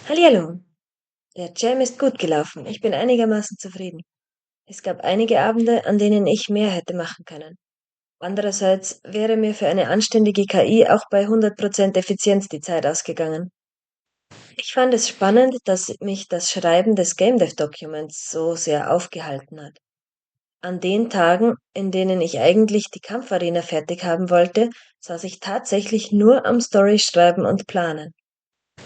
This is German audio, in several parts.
Hallihallo, der Jam ist gut gelaufen. Ich bin einigermaßen zufrieden. Es gab einige Abende, an denen ich mehr hätte machen können. Andererseits wäre mir für eine anständige KI auch bei 100% Effizienz die Zeit ausgegangen. Ich fand es spannend, dass mich das Schreiben des Game Dev Documents so sehr aufgehalten hat. An den Tagen, in denen ich eigentlich die Kampfarena fertig haben wollte, saß ich tatsächlich nur am Story schreiben und planen.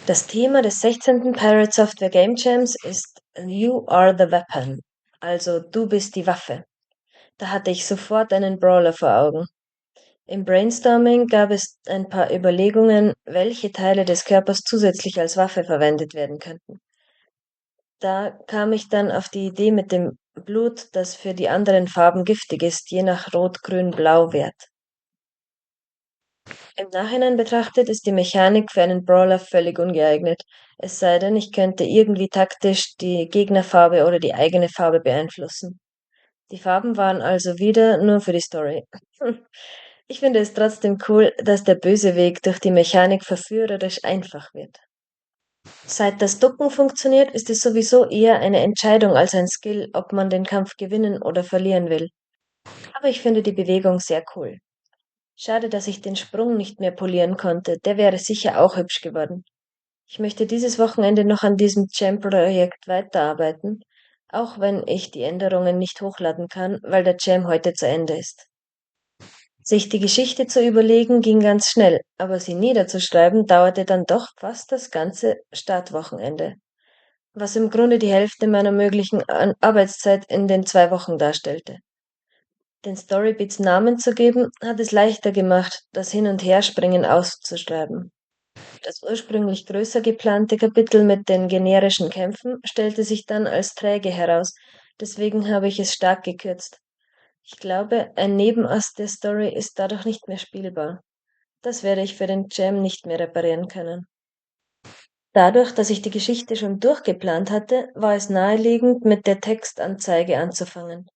Das Thema des 16. Pirate Software Game Jams ist You are the weapon, also du bist die Waffe. Da hatte ich sofort einen Brawler vor Augen. Im Brainstorming gab es ein paar Überlegungen, welche Teile des Körpers zusätzlich als Waffe verwendet werden könnten. Da kam ich dann auf die Idee mit dem Blut, das für die anderen Farben giftig ist, je nach Rot, Grün, Blau Wert. Im Nachhinein betrachtet ist die Mechanik für einen Brawler völlig ungeeignet, es sei denn, ich könnte irgendwie taktisch die Gegnerfarbe oder die eigene Farbe beeinflussen. Die Farben waren also wieder nur für die Story. Ich finde es trotzdem cool, dass der Bösewicht durch die Mechanik verführerisch einfach wird. Seit das Ducken funktioniert, ist es sowieso eher eine Entscheidung als ein Skill, ob man den Kampf gewinnen oder verlieren will. Aber ich finde die Bewegung sehr cool. Schade, dass ich den Sprung nicht mehr polieren konnte, der wäre sicher auch hübsch geworden. Ich möchte dieses Wochenende noch an diesem Jam-Projekt weiterarbeiten, auch wenn ich die Änderungen nicht hochladen kann, weil der Jam heute zu Ende ist. Sich die Geschichte zu überlegen ging ganz schnell, aber sie niederzuschreiben dauerte dann doch fast das ganze Startwochenende, was im Grunde die Hälfte meiner möglichen Arbeitszeit in den 2 Wochen darstellte. Den Storybeats Namen zu geben, hat es leichter gemacht, das Hin- und Herspringen auszuschreiben. Das ursprünglich größer geplante Kapitel mit den generischen Kämpfen stellte sich dann als träge heraus, deswegen habe ich es stark gekürzt. Ich glaube, ein Nebenast der Story ist dadurch nicht mehr spielbar. Das werde ich für den Jam nicht mehr reparieren können. Dadurch, dass ich die Geschichte schon durchgeplant hatte, war es naheliegend, mit der Textanzeige anzufangen.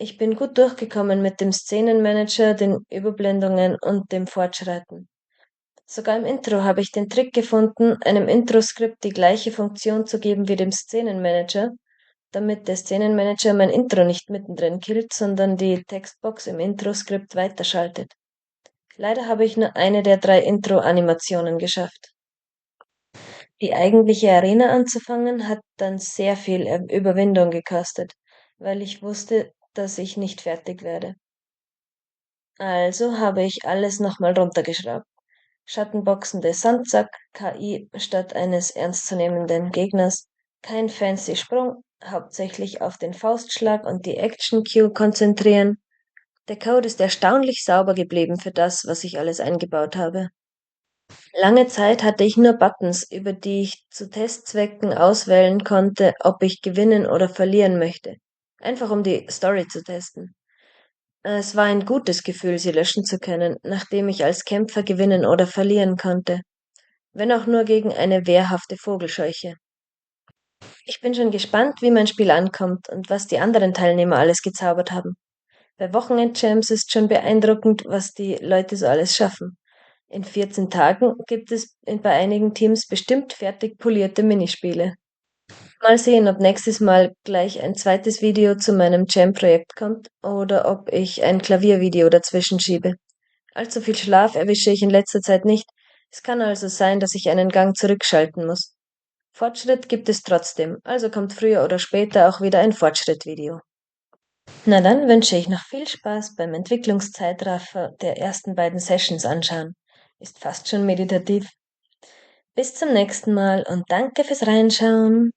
Ich bin gut durchgekommen mit dem Szenenmanager, den Überblendungen und dem Fortschreiten. Sogar im Intro habe ich den Trick gefunden, einem Intro-Skript die gleiche Funktion zu geben wie dem Szenenmanager, damit der Szenenmanager mein Intro nicht mittendrin killt, sondern die Textbox im Intro-Skript weiterschaltet. Leider habe ich nur eine der 3 Intro-Animationen geschafft. Die eigentliche Arena anzufangen hat dann sehr viel Überwindung gekostet, weil ich wusste, dass ich nicht fertig werde. Also habe ich alles nochmal runtergeschraubt. Schattenboxende Sandsack, KI statt eines ernstzunehmenden Gegners, kein fancy Sprung, hauptsächlich auf den Faustschlag und die Action Cue konzentrieren. Der Code ist erstaunlich sauber geblieben für das, was ich alles eingebaut habe. Lange Zeit hatte ich nur Buttons, über die ich zu Testzwecken auswählen konnte, ob ich gewinnen oder verlieren möchte. Einfach um die Story zu testen. Es war ein gutes Gefühl, sie löschen zu können, nachdem ich als Kämpfer gewinnen oder verlieren konnte, wenn auch nur gegen eine wehrhafte Vogelscheuche. Ich bin schon gespannt, wie mein Spiel ankommt und was die anderen Teilnehmer alles gezaubert haben. Bei Wochenendjams ist schon beeindruckend, was die Leute so alles schaffen. In 14 Tagen gibt es bei einigen Teams bestimmt fertig polierte Minispiele. Mal sehen, ob nächstes Mal gleich ein zweites Video zu meinem Jam-Projekt kommt oder ob ich ein Klaviervideo dazwischen schiebe. Allzu viel Schlaf erwische ich in letzter Zeit nicht. Es kann also sein, dass ich einen Gang zurückschalten muss. Fortschritt gibt es trotzdem, also kommt früher oder später auch wieder ein Fortschrittvideo. Na dann wünsche ich noch viel Spaß beim Entwicklungszeitraffer der ersten beiden Sessions anschauen. Ist fast schon meditativ. Bis zum nächsten Mal und danke fürs Reinschauen.